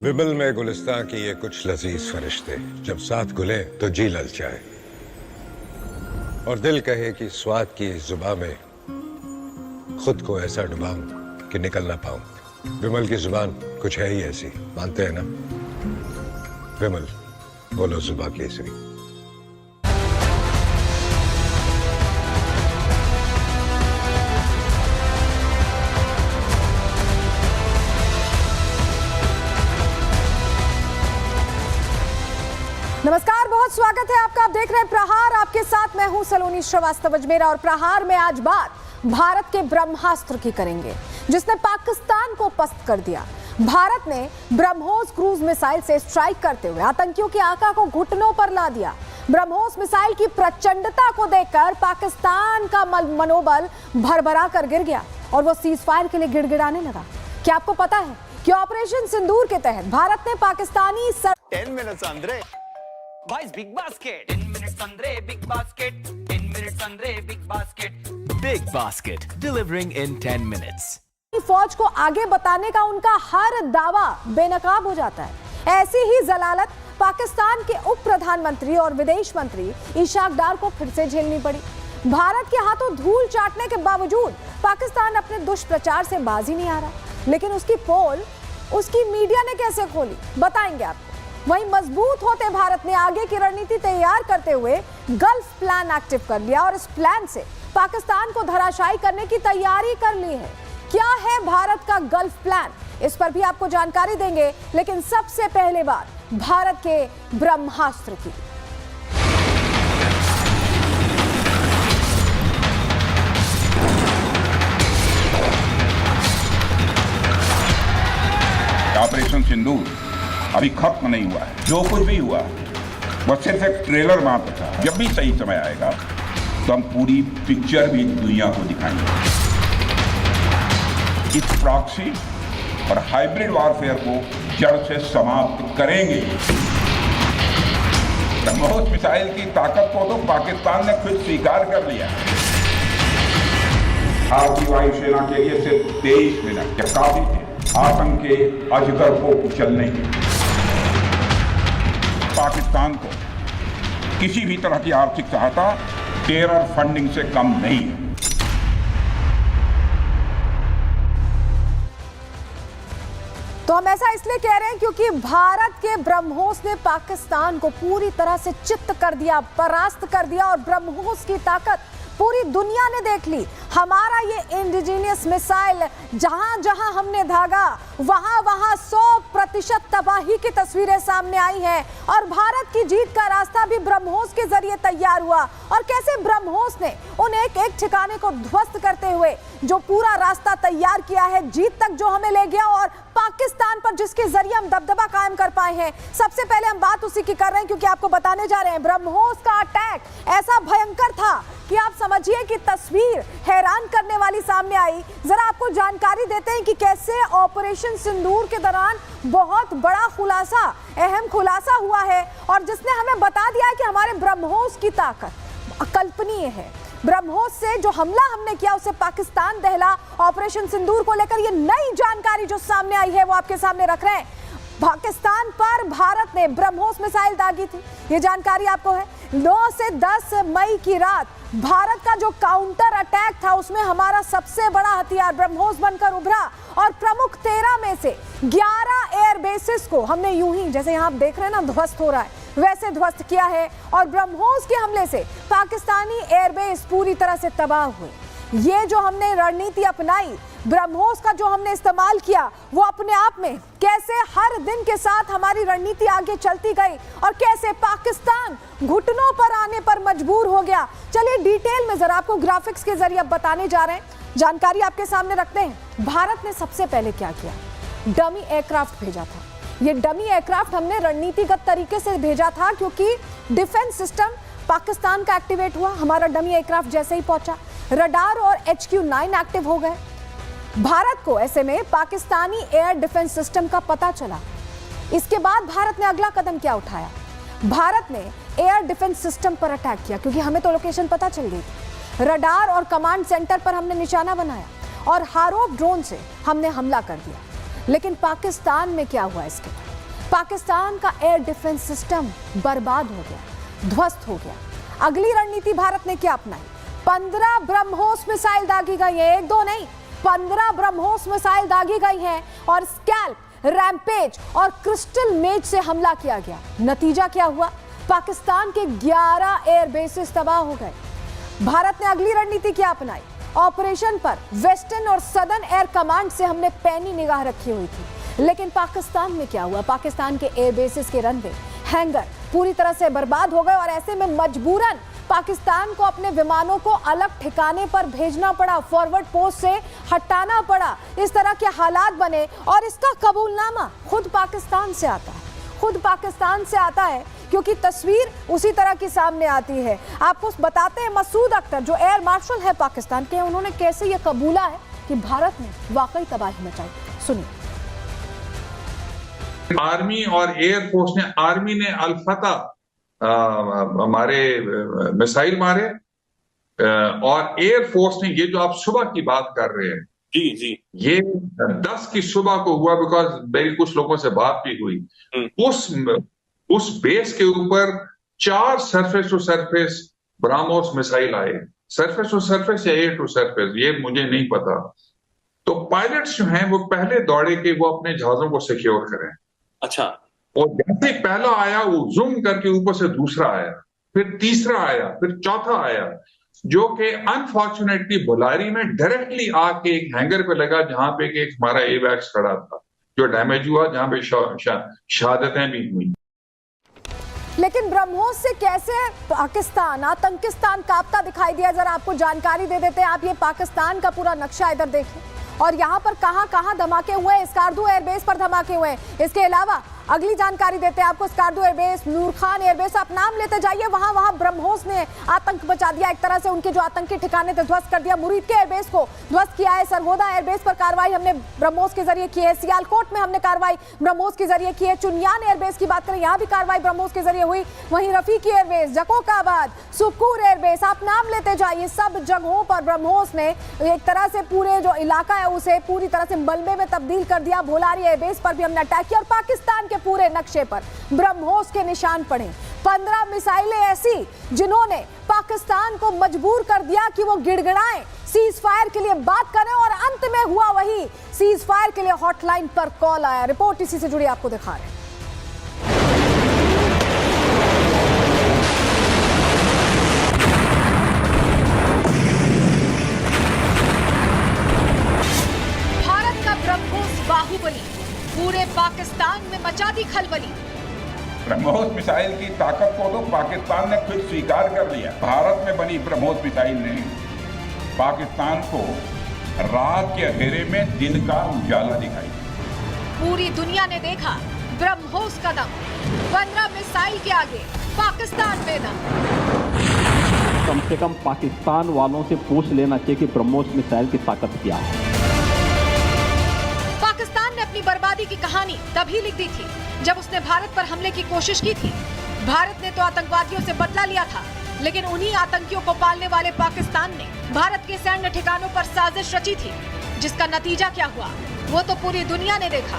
विमल में गुलिस्तां की ये कुछ लजीज फरिश्ते जब साथ घुले तो जी ललचाए और दिल कहे कि स्वाद की जुबान में खुद को ऐसा डुबाऊं कि निकल ना पाऊं। विमल की जुबान कुछ है ही ऐसी, मानते हैं ना? विमल, बोलो जुबा केसरी। नमस्कार, बहुत स्वागत है आपका। आप देख रहे हैं प्रहार, आपके साथ मैं हूं सलोनी श्रीवास्तव अजमेरा। और प्रहार में आज बात भारत के ब्रह्मास्त्र की करेंगे जिसने पाकिस्तान को पस्त कर दिया। भारत ने ब्रह्मोस क्रूज मिसाइल से स्ट्राइक करते हुए आतंकियों की आंखा को घुटनों पर ला दिया। ब्रह्मोस मिसाइल की प्रचंडता को देखकर पाकिस्तान का मनोबल भरभरा कर गिर गया और वो सीज फायर के लिए गिड़गिड़ाने लगा। क्या आपको पता है कि ऑपरेशन सिंदूर के तहत भारत ने Pakistani 10 minutes Andre. Boys, big basket. 10 minutes Andre, big basket. 10 minutes Andre, big basket. Big basket. Delivering in 10 minutes. फौज को आगे बताने का उनका हर दावा बेनकाब हो जाता है। ऐसी ही जलालत पाकिस्तान के उप प्रधानमंत्री और विदेश मंत्री इशाक डार को फिर से झेलनी पड़ी। भारत के हाथों धूल चाटने के बावजूद पाकिस्तान अपने दुष्प्रचार से बाज ही नहीं आ रहा। लेकिन उसकी पोल उसकी मीडिया ने कैसे खोली, बताएंगे आपको। वहीं मजबूत होते भारत ने आगे की रणनीति तैयार करते हुए गल्फ प्लान एक्टिव कर लिया और इस प्लान से पाकिस्तान को धराशायी करने की तैयारी कर ली है। क्या है भारत का गल्फ प्लान, इस पर भी आपको जानकारी देंगे। लेकिन सबसे पहले बात भारत के ब्रह्मास्त्र की। ऑपरेशन सिंदूर अभी खत्म नहीं हुआ है। जो कुछ भी हुआ वो सिर्फ एक ट्रेलर मात्र था। जब भी सही समय आएगा तो हम पूरी पिक्चर भी दुनिया को दिखाएंगे। इस प्रॉक्सी और हाइब्रिड वॉरफेयर को जड़ से समाप्त करेंगे। ब्रह्मोस मिसाइल की ताकत को तो पाकिस्तान ने खुद स्वीकार कर लिया। भारतीय वायुसेना के लिए सिर्फ 23 मिनट काफी थे आतंक के अजगर को कुचलने के। पाकिस्तान को किसी भी तरह की आर्थिक सहायता टेरर फंडिंग से कम नहीं है। तो हम ऐसा इसलिए कह रहे हैं क्योंकि भारत के ब्रह्मोस ने पाकिस्तान को पूरी तरह से चित्त कर दिया, परास्त कर दिया और ब्रह्मोस की ताकत पूरी दुनिया ने देख ली। हमारा ये इंडिजीनियस मिसाइल जहां जहां हमने धागा वहां वहां 100% तबाही की तस्वीरें सामने आई हैं। और भारत की जीत का रास्ता भी ब्रह्मोस के जरिए तैयार हुआ। और कैसे ब्रह्मोस ने उन एक एक ठिकाने को ध्वस्त करते हुए जो पूरा रास्ता तैयार किया है, जीत तक जो हमें ले गया और पाकिस्तान पर जिसके जरिए हम दबदबा कायम कर पाए हैं। सबसे पहले हम बात उसी की कर रहे हैं क्योंकि आपको बताने जा रहे हैं ब्रह्मोस का अटैक ऐसा भयंकर था कि आप समझिए कि तस्वीर हैरान करने वाली सामने आई। जरा आपको जानकारी देते हैं कि कैसे ऑपरेशन सिंदूर के दौरान बहुत बड़ा खुलासा, अहम खुलासा हुआ है और जिसने हमें बता दिया है कि हमारे ब्रह्मोस की ताकत अकल्पनीय है। ब्रह्मोस से जो हमला हमने किया उसे पाकिस्तान दहला। ऑपरेशन सिंदूर को लेकर ये नई जानकारी जो सामने आई है वो आपके सामने रख रहे हैं। पाकिस्तान पर भारत ने ब्रह्मोस मिसाइल दागी थी, ये जानकारी आपको है। 9 से 10 मई की रात भारत का जो काउंटर अटैक था उसमें हमारा सबसे बड़ा हथियार ब्रह्मोस बनकर उभरा और प्रमुख 13 में से 11 एयर बेसिस को हमने यूं ही, जैसे यहाँ आप देख रहे हैं ना ध्वस्त हो रहा है, वैसे ध्वस्त किया है। और ब्रह्मोस के हमले से पाकिस्तानी एयरबेस पूरी तरह से तबाह हुए। ये जो हमने रणनीति अपनाई, ब्रह्मोस का जो हमने इस्तेमाल किया, वो अपने आप में कैसे हर दिन के साथ हमारी रणनीति आगे चलती गई और कैसे पाकिस्तान घुटनों पर आने पर मजबूर हो गया। चलिए डिटेल में जरा आपको ग्राफिक्स के जरिए बताने जा रहे हैं, जानकारी आपके सामने रखते हैं। भारत ने सबसे पहले क्या किया, डमी एयरक्राफ्ट भेजा था। ये डमी एयरक्राफ्ट हमने रणनीतिगत तरीके से भेजा था क्योंकि डिफेंस सिस्टम पाकिस्तान का एक्टिवेट हुआ। हमारा डमी एयरक्राफ्ट जैसे ही पहुंचा, रडार और HQ-9 एक्टिव हो गए। भारत को ऐसे में पाकिस्तानी एयर डिफेंस सिस्टम का पता चला। इसके बाद भारत ने अगला कदम क्या उठाया, भारत ने एयर डिफेंस सिस्टम पर अटैक किया क्योंकि हमें तो लोकेशन पता चल गई थी। रडार और कमांड सेंटर पर हमने निशाना बनाया और हारोप ड्रोन से हमने हमला कर दिया। लेकिन पाकिस्तान में क्या हुआ इसके बाद? पाकिस्तान का एयर डिफेंस सिस्टम बर्बाद हो गया, ध्वस्त हो गया। अगली रणनीति भारत ने क्या अपनाई? 15 ब्रह्मोस मिसाइल दागी गई है, 1-2 नहीं, 15 ब्रह्मोस मिसाइल दागी गई हैं और स्कैल्प, रैम्पेज और क्रिस्टल मेज से हमला किया गया। नतीजा क्या हुआ? पाकिस्तान के 11 एयर बेसेस तबाह हो गए। भारत ने अगली रणनीति क्या अपनाई? ऑपरेशन पर वेस्टर्न और सदर्न एयर कमांड से हमने पैनी निगाह रखी हुई थी, लेकिन पाकिस्तान में क्या हुआ? पाकिस्तान के एयर बेसेस के रनवे, हैंगर पूरी तरह से बर्बाद हो गए और ऐसे में मजबूरन पाकिस्तान को अपने विमानों को अलग ठिकाने पर भेजना पड़ा, फॉरवर्ड पोस्ट से हटाना पड़ा। इस तरह के हालात बने और इसका कबूलनामा खुद पाकिस्तान से आता है, खुद पाकिस्तान से आता है, क्योंकि तस्वीर उसी तरह की सामने आती है। आपको बताते हैं मसूद अख्तर जो एयर मार्शल है पाकिस्तान के, उन्होंने कैसे ये कबूला है कि भारत ने वाकई तबाही मचाई। सुनिए। आर्मी और एयरफोर्स ने, आर्मी ने अल-फतह हमारे मिसाइल मारे और एयरफोर्स ने, ये जो आप सुबह की बात कर रहे हैं जी, ये 10 की सुबह को हुआ, बिकॉज मेरी कुछ लोगों से बात भी हुई। उस बेस के ऊपर 4 surface to surface BrahMos missile आए, सरफेस टू सरफेस या एयर टू सरफेस, ये मुझे नहीं पता। तो पायलट्स जो हैं वो पहले दौड़े कि वो अपने जहाजों को सिक्योर करें। अच्छा। और जैसे पहला आया वो जूम करके ऊपर से दूसरा आया, फिर तीसरा आया, फिर चौथा आया, जो कि अनफॉर्चुनेटली बुलारी में डायरेक्टली आके एक हैंगर पे लगा जहां पे कि एक हमारा एवैक्स खड़ा था जो डैमेज हुआ, जहां पे शहादतें भी हुई। लेकिन ब्रह्मोस से कैसे पाकिस्तान, आतंकिस्तान कांपता दिखाई दिया? जरा आपको जानकारी दे देते हैं। आप ये पाकिस्तान का पूरा नक्शा इधर देखें और यहाँ पर कहाँ धमाके हुए हैं। स्कार्दू एयरबेस पर धमाके हुए हैं। इसके अलावा अगली जानकारी देते हैं आपको। स्कार्दू एयरबेस, नूर खान एयरबेस, आप नाम लेते जाइए, वहां ब्रह्मोस ने आतंक मचा दिया। एक तरह से उनके जो आतंकी ठिकाने थे ध्वस्त कर दिया। मुरीद के एयरबेस को ध्वस्त किया है। सरगोदा एयरबेस पर कार्रवाई हमने ब्रह्मोस के जरिए की है। सियालकोट में हमने कार्रवाई ब्रह्मोस के जरिए की है। चुनियान एयरबेस की बात करें, यहाँ भी कार्रवाई ब्रह्मोस के जरिए हुई। वहीं रफीकी एयरबेस, जकोकाबाद, सुक्कूर एयरबेस, आप नाम लेते जाइए, सब जगहों पर ब्रह्मोस ने एक तरह से पूरे जो इलाका है उसे पूरी तरह से मलबे में तब्दील कर दिया। भोलारी एयरबेस पर भी हमने अटैक किया और पाकिस्तान के पूरे नक्शे ब्रह्मोस के निशान पड़े। 15 मिसाइलें ऐसी जिन्होंने पाकिस्तान को मजबूर कर दिया कि वो गिड़गिड़ाएं, सीज फायर के लिए बात करें और अंत में हुआ वही। सीज फायर के लिए हॉटलाइन पर कॉल आया। रिपोर्ट इसी से जुड़ी आपको दिखा रहे हैं। भारत का ब्रह्मोस बाहुबली पूरे पाकिस्तान में मचा दी खलबली। ब्रह्मोस मिसाइल की ताकत को तो पाकिस्तान ने खुद स्वीकार कर लिया। भारत में बनी ब्रह्मोस मिसाइल ने पाकिस्तान को रात के अंधेरे में दिन का उजाला दिखाई। पूरी दुनिया ने देखा ब्रह्मोस का दम। 15 मिसाइल के आगे पाकिस्तान बेदम। कम से कम पाकिस्तान वालों से पूछ लेना चाहिए कि ब्रह्मोस मिसाइल की ताकत क्या है। पाकिस्तान ने अपनी बर्बादी की कहानी तभी लिख दी थी जब उसने भारत पर हमले की कोशिश की थी। भारत ने तो आतंकवादियों से बदला लिया था, लेकिन उन्हीं आतंकियों को पालने वाले पाकिस्तान ने भारत के सैन्य ठिकानों पर साजिश रची थी, जिसका नतीजा क्या हुआ वो तो पूरी दुनिया ने देखा।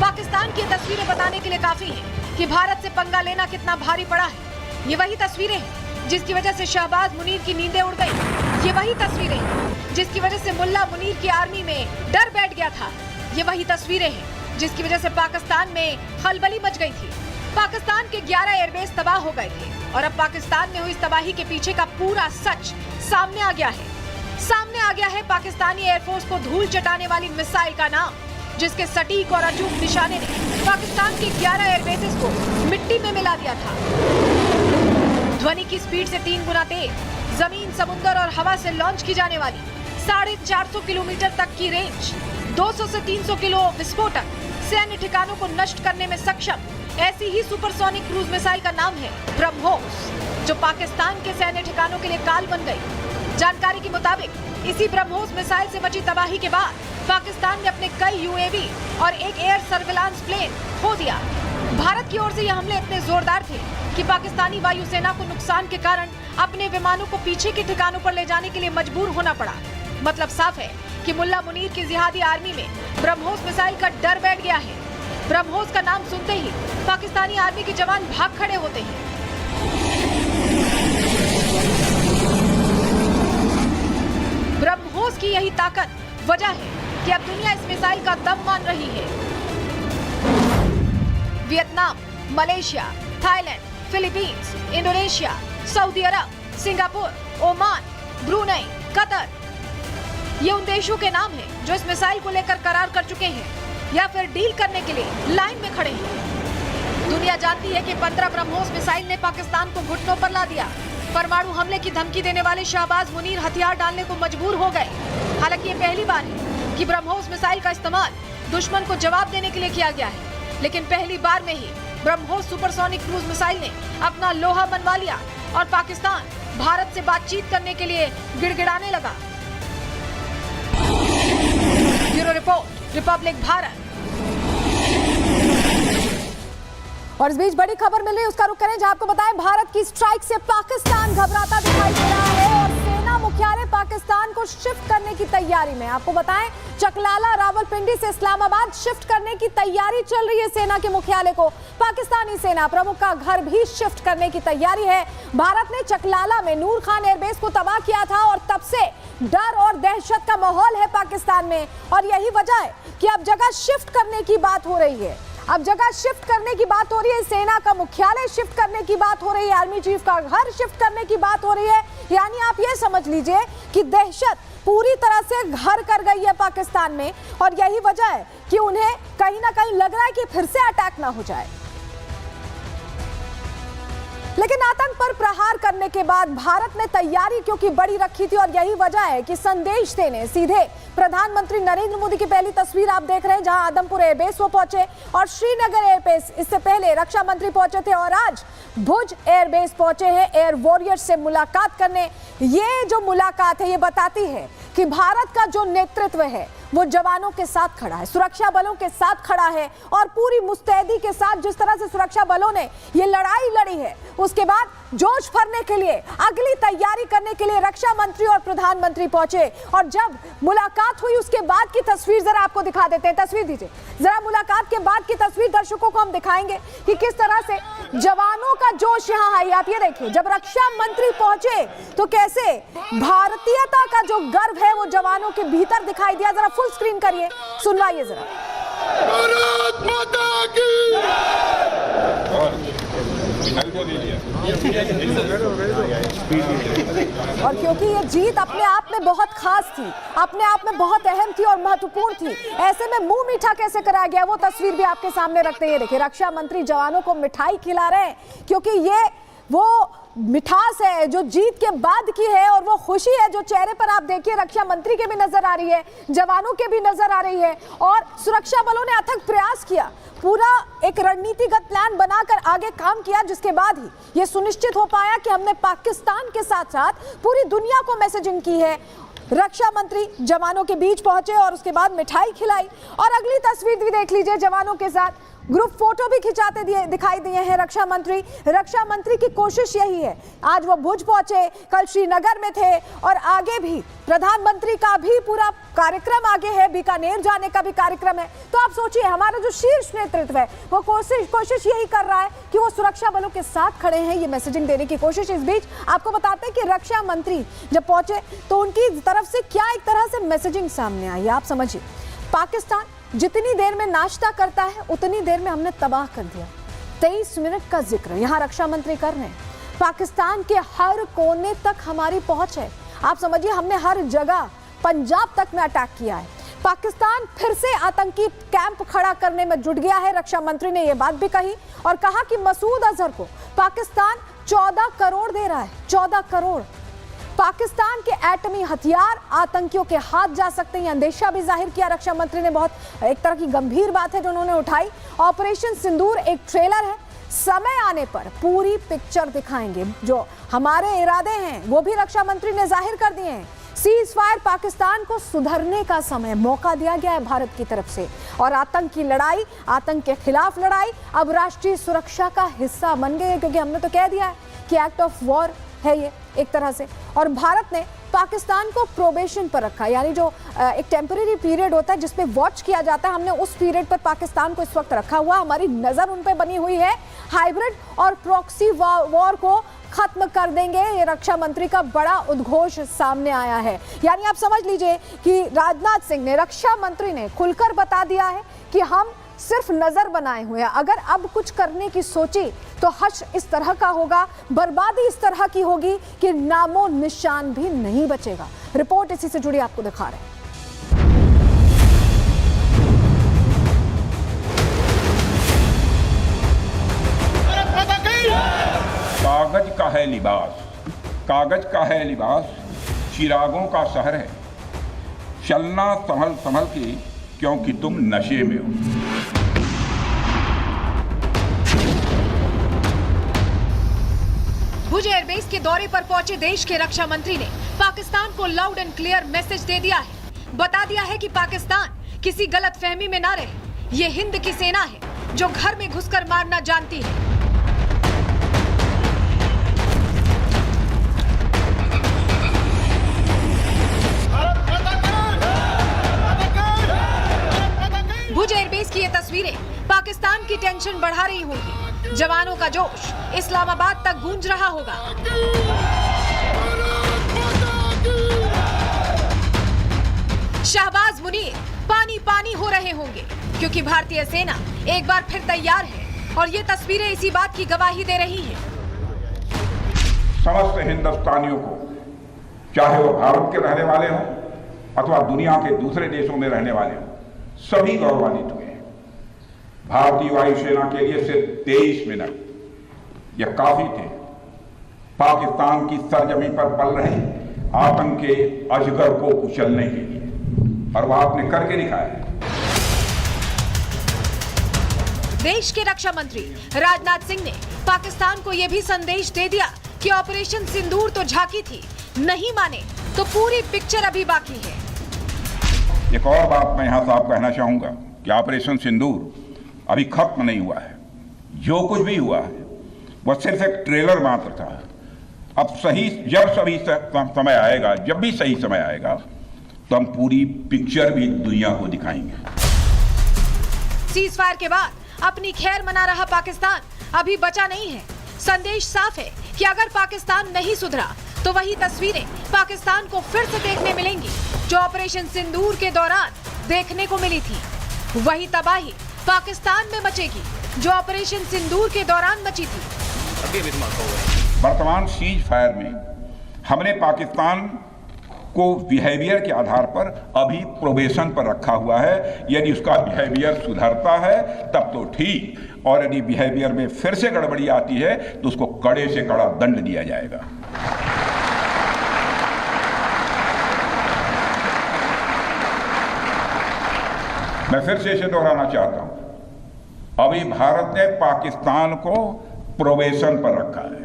पाकिस्तान की तस्वीरें बताने के लिए काफी हैं कि भारत से पंगा लेना कितना भारी पड़ा है। ये वही तस्वीरें हैं जिसकी वजह से शहबाज मुनीर की नींदें उड़ गई। ये वही तस्वीरें हैं जिसकी वजह से मुल्ला मुनीर की आर्मी में डर बैठ गया था। ये वही तस्वीरें हैं जिसकी वजह से पाकिस्तान में खलबली मच गई थी। पाकिस्तान के 11 एयरबेस तबाह हो गए थे और अब पाकिस्तान में हुई इस तबाही के पीछे का पूरा सच सामने आ गया है। सामने आ गया है पाकिस्तानी एयरफोर्स को धूल चटाने वाली मिसाइल का नाम, जिसके सटीक और अचूक निशाने ने पाकिस्तान के 11 एयरबेसेस को मिट्टी में मिला दिया था। ध्वनि की स्पीड से 3 गुना तेज, जमीन, समुद्र और हवा से लॉन्च की जाने वाली 450 किलोमीटर तक की रेंज, 200 से 300 किलो विस्फोटक, सैन्य ठिकानों को नष्ट करने में सक्षम ऐसी ही सुपरसोनिक क्रूज मिसाइल का नाम है ब्रह्मोस, जो पाकिस्तान के सैन्य ठिकानों के लिए काल बन गई। जानकारी के मुताबिक इसी ब्रह्मोस मिसाइल से मची तबाही के बाद पाकिस्तान ने अपने कई यूएवी और एक एयर सर्विलांस प्लेन खो दिया। भारत की ओर से ये हमले इतने जोरदार थे कि पाकिस्तानी वायुसेना को नुकसान के कारण अपने विमानों को पीछे के ठिकानों पर ले जाने के लिए मजबूर होना पड़ा। मतलब साफ है कि मुल्ला मुनीर की जिहादी आर्मी में ब्रह्मोस मिसाइल का डर बैठ गया है। ब्रह्मोस का नाम सुनते ही पाकिस्तानी आर्मी के जवान भाग खड़े होते हैं। ब्रह्मोस की यही ताकत वजह है कि अब दुनिया इस मिसाइल का दम मान रही है। Vietnam, Malaysia, Thailand, Philippines, Indonesia, Saudi Arab, Singapore, Oman, Brunei, Qatar, ये उन देशों के नाम हैं जो इस मिसाइल को लेकर करार कर चुके हैं या फिर डील करने के लिए लाइन में खड़े हैं। दुनिया जानती है कि 15 ब्रह्मोस मिसाइल ने पाकिस्तान को घुटनों पर ला दिया। परमाणु हमले की धमकी देने वाले शहबाज मुनीर हथियार डालने को मजबूर हो गए। हालांकि ये पहली बार है कि ब्रह्मोस मिसाइल का इस्तेमाल दुश्मन को जवाब देने के लिए किया गया है, लेकिन पहली बार में ही ब्रह्मोस सुपरसोनिक क्रूज मिसाइल ने अपना लोहा मनवा लिया और पाकिस्तान भारत से बातचीत करने के लिए गिड़गिड़ाने लगा। Bureau report, Republic Bharat. और इस बीच बड़ी खबर मिल रही है, उसका रुख करें, जहां आपको बताएं भारत की स्ट्राइक से पाकिस्तान घबराता दिखाई दे रहा है और सेना मुख्यालय पाकिस्तान को शिफ्ट करने की तैयारी में। आपको बताएं चकलाला रावलपिंडी से इस्लामाबाद शिफ्ट करने की तैयारी चल रही है सेना के मुख्यालय को। पाकिस्तानी सेना प्रमुख का घर भी शिफ्ट करने की तैयारी है। भारत ने चकलाला में नूर खान एयरबेस को तबाह किया था और तब से डर और दहशत का माहौल है पाकिस्तान में, और यही वजह है कि अब जगह शिफ्ट करने की बात हो रही है। अब जगह शिफ्ट करने की बात हो रही है, सेना का मुख्यालय शिफ्ट करने की बात हो रही है, आर्मी चीफ का घर शिफ्ट करने की बात हो रही है। यानी आप ये समझ लीजिए कि दहशत पूरी तरह से घर कर गई है पाकिस्तान में, और यही वजह है कि उन्हें कहीं ना कहीं लग रहा है कि फिर से अटैक ना हो जाए। लेकिन आतंक पर प्रहार करने के बाद भारत ने तैयारी क्योंकि बड़ी रखी थी, और यही वजह है कि संदेश देने सीधे प्रधानमंत्री नरेंद्र मोदी की पहली तस्वीर आप देख रहे हैं, जहां आदमपुर एयरबेस वो पहुंचे और श्रीनगर एयरबेस इससे पहले रक्षा मंत्री पहुंचे थे, और आज भुज एयरबेस पहुंचे हैं एयर वॉरियर्स से मुलाकात करने। ये जो मुलाकात है ये बताती है कि भारत का जो नेतृत्व है वो जवानों के साथ खड़ा है, सुरक्षा बलों के साथ खड़ा है, और पूरी मुस्तैदी के साथ जिस तरह से सुरक्षा बलों ने ये लड़ाई लड़ी है, उसके बाद जोश भरने के लिए, अगली तैयारी करने के लिए रक्षा मंत्री और प्रधानमंत्री पहुंचे। और जब मुलाकात हुई उसके बाद की तस्वीर जरा आपको दिखा देते हैं। तस्वीर दीजिए जरा, मुलाकात के बाद की तस्वीर दर्शकों को हम दिखाएंगे कि किस तरह से जवानों का जोश यहाँ है। आप ये देखिए, जब रक्षा मंत्री पहुंचे तो कैसे भारतीयता का जो गर्व है वो जवानों के भीतर दिखाई दिया। जरा फुल स्क्रीन करिए, सुनवाइए जरा। भारत माता की। और क्योंकि ये जीत अपने आप में बहुत खास थी, अपने आप में बहुत अहम थी और महत्वपूर्ण थी, ऐसे में मुंह मीठा कैसे कराया गया वो तस्वीर भी आपके सामने रखते हैं। देखिए रक्षा मंत्री जवानों को मिठाई खिला रहे हैं, क्योंकि ये वो मिठास है जो जीत के बाद की है, और वो खुशी है जो चेहरे पर आप देखिए रक्षा मंत्री के भी नजर आ रही है, जवानों के भी नजर आ रही है। और सुरक्षा बलों ने अथक प्रयास किया, पूरा एक रणनीतिगत प्लान बनाकर आगे काम किया, जिसके बाद ही ये सुनिश्चित हो पाया कि हमने पाकिस्तान के साथ साथ पूरी दुनिया को मैसेजिंग की है। रक्षा मंत्री जवानों के बीच पहुंचे और उसके बाद मिठाई खिलाई, और अगली तस्वीर भी देख लीजिए, जवानों के साथ ग्रुप फोटो भी खिंचाते दिखाई दिए हैं रक्षा मंत्री। रक्षा मंत्री की कोशिश यही है, आज वो भुज पहुंचे, कल श्रीनगर में थे, और आगे भी प्रधानमंत्री का भी पूरा कार्यक्रम आगे है, बीकानेर जाने का भी कार्यक्रम है। तो आप सोचिए हमारा जो शीर्ष नेतृत्व है वो कोशिश यही कर रहा है कि वो सुरक्षा बलों के साथ खड़े हैं, ये मैसेजिंग देने की कोशिश। इस बीच आपको बताते हैं कि रक्षा मंत्री जब पहुंचे तो उनकी तरफ से क्या एक तरह से मैसेजिंग सामने आई, आप समझिए। पाकिस्तान जितनी देर में नाश्ता करता है उतनी देर में हमने तबाह कर दिया। 23 मिनट का जिक्र यहाँ रक्षा मंत्री कर रहे हैं। पाकिस्तान के हर कोने तक हमारी पहुंच है, आप समझिए, हमने हर जगह पंजाब तक में अटैक किया है। पाकिस्तान फिर से आतंकी कैंप खड़ा करने में जुट गया है। रक्षा मंत्री ने यह बात भी कही और कहा कि मसूद अजहर को पाकिस्तान 14 करोड़ दे रहा है, 14 करोड़। पाकिस्तान के एटमी हथियार आतंकियों के हाथ जा सकते हैं, अंदेशा भी जाहिर किया रक्षा मंत्री ने। बहुत एक तरह की गंभीर बात है जो उन्होंने उठाई। ऑपरेशन सिंदूर एक ट्रेलर है, समय आने पर पूरी पिक्चर दिखाएंगे। जो हमारे इरादे हैं वो भी रक्षा मंत्री ने जाहिर कर दिए हैं। सीज फायर, पाकिस्तान को सुधरने का समय, मौका दिया गया है भारत की तरफ से, और आतंक की लड़ाई, आतंक के खिलाफ लड़ाई अब राष्ट्रीय सुरक्षा का हिस्सा बन गई है, क्योंकि हमने तो कह दिया है कि एक्ट ऑफ वॉर है ये एक तरह से। और भारत ने पाकिस्तान को प्रोबेशन पर रखा, यानी जो एक टेम्परेरी पीरियड होता है जिसमें वॉच किया जाता है, हमने उस पीरियड पर पाकिस्तान को इस वक्त रखा हुआ। हमारी नजर उन पर बनी हुई है। हाइब्रिड और प्रॉक्सी वॉर को खत्म कर देंगे, ये रक्षा मंत्री का बड़ा उद्घोष सामने आया है। यानी आप समझ लीजिए कि राजनाथ सिंह ने, रक्षा मंत्री ने खुलकर बता दिया है कि हम सिर्फ नजर बनाए हुए हैं, अगर अब कुछ करने की सोची तो हश्र इस तरह का होगा, बर्बादी इस तरह की होगी कि नामो निशान भी नहीं बचेगा। रिपोर्ट इसी से जुड़ी आपको दिखा रहे हैं। कागज का है लिबास, कागज का है लिबास, चिरागों का शहर है, चलना संभल संभल के क्योंकि तुम नशे में हो। भुज एयरबेस के दौरे पर पहुंचे देश के रक्षा मंत्री ने पाकिस्तान को लाउड एंड क्लियर मैसेज दे दिया है। बता दिया है कि पाकिस्तान किसी गलतफहमी में ना रहे। ये हिंद की सेना है जो घर में घुसकर मारना जानती है। भुज एयरबेस की ये तस्वीरें पाकिस्तान की टेंशन बढ़ा रही होंगी। जवानों का जोश इस्लामाबाद तक गूंज रहा होगा। शहबाज मुनीर पानी पानी हो रहे होंगे क्योंकि भारतीय सेना एक बार फिर तैयार है और ये तस्वीरें इसी बात की गवाही दे रही हैं। समस्त हिंदुस्तानियों को, चाहे वो भारत के रहने वाले हों अथवा दुनिया के दूसरे देशों में रहने वाले हों, सभी गौरवान्वित हुए हैं। भारतीय वायुसेना के लिए सिर्फ 23 मिनट यह काफी थे पाकिस्तान की सरजमी पर पल रहे आतंक के अजगर को कुचलने के लिए, और वह आपने करके दिखाया है। देश के रक्षा मंत्री राजनाथ सिंह ने पाकिस्तान को यह भी संदेश दे दिया कि ऑपरेशन सिंदूर तो झांकी थी, नहीं माने तो पूरी पिक्चर अभी बाकी है। एक और बात मैं यहां साफ कहना चाहूंगा कि ऑपरेशन सिंदूर अभी खत्म नहीं हुआ है। जो कुछ भी हुआ है वह सिर्फ एक ट्रेलर मात्र था। अब समय आएगा, जब भी सही समय आएगा तो हम पूरी पिक्चर भी दुनिया को दिखाएंगे। सीज फायर के बाद अपनी खैर मना रहा पाकिस्तान अभी बचा नहीं है। संदेश साफ है कि अगर पाकिस्तान नहीं सुधरा तो वही तस्वीरें पाकिस्तान को फिर से देखने मिलेंगी जो ऑपरेशन सिंदूर के दौरान देखने को मिली थी। वही तबाही पाकिस्तान में मचेगी जो ऑपरेशन सिंदूर के दौरान मची थी। वर्तमान सीज फायर में हमने पाकिस्तान को बिहेवियर के आधार पर अभी प्रोबेशन पर रखा हुआ है। यदि उसका बिहेवियर सुधरता है तब तो ठीक, और यदि बिहेवियर में फिर से गड़बड़ी आती है तो उसको कड़े से कड़ा दंड दिया जाएगा। मैं फिर से इसे दोहराना चाहता हूं, अभी भारत ने पाकिस्तान को प्रोबेशन पर रखा है।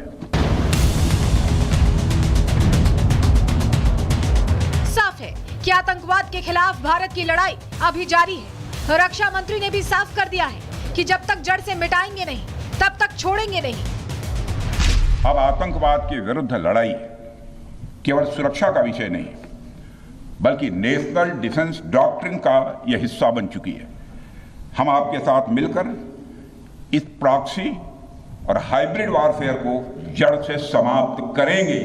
साफ है कि आतंकवाद के खिलाफ भारत की लड़ाई अभी जारी है। रक्षा मंत्री ने भी साफ कर दिया है कि जब तक जड़ से मिटाएंगे नहीं तब तक छोड़ेंगे नहीं। अब आतंकवाद के विरुद्ध लड़ाई केवल सुरक्षा का विषय नहीं बल्कि नेशनल डिफेंस डॉक्ट्रिन का यह हिस्सा बन चुकी है। हम आपके साथ मिलकर इस प्रॉक्सी और हाइब्रिड वॉरफेयर को जड़ से समाप्त करेंगे।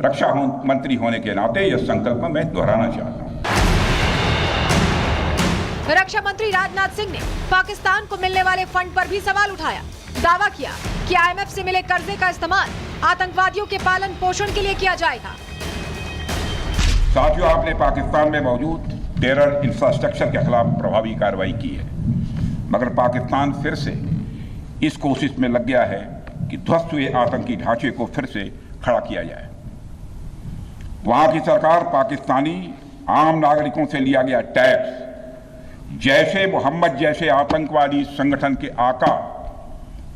रक्षा मंत्री होने के नाते यह संकल्प मैं दोहराना चाहता हूं। रक्षा मंत्री राजनाथ सिंह ने पाकिस्तान को मिलने वाले फंड पर भी सवाल उठाया। दावा किया कि IMF से मिले कर्जे का इस्तेमाल आतंकवादियों के पालन पोषण के लिए किया जाएगा। साथियों, आपने पाकिस्तान में मौजूद टेरर इंफ्रास्ट्रक्चर के खिलाफ प्रभावी कार्रवाई की है, मगर पाकिस्तान फिर से इस कोशिश में लग गया है कि ध्वस्त हुए आतंकी ढांचे को फिर से खड़ा किया जाए। वहां की सरकार पाकिस्तानी आम नागरिकों से लिया गया टैक्स जैशे मोहम्मद जैसे आतंकवादी संगठन के आका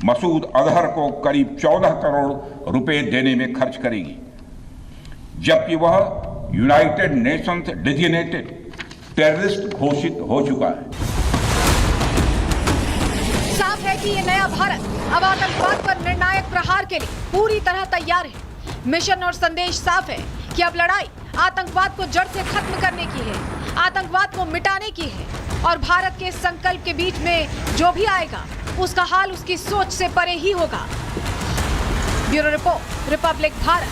मसूद अजहर को करीब 14 करोड़ रुपए देने में खर्च करेगी, जबकि वह यूनाइटेड नेशंस डेजिग्नेटेड टेररिस्ट घोषित हो चुका है। साफ है कि ये नया भारत अब आतंकवाद पर निर्णायक प्रहार के लिए पूरी तरह तैयार है। मिशन और संदेश साफ है कि अब लड़ाई आतंकवाद को जड़ से खत्म करने की है, आतंकवाद को मिटाने की है और भारत के संकल्प के बीच में जो भी आएगा उसका हाल उसकी सोच से परे ही होगा। Bureau report, Republic Bharat.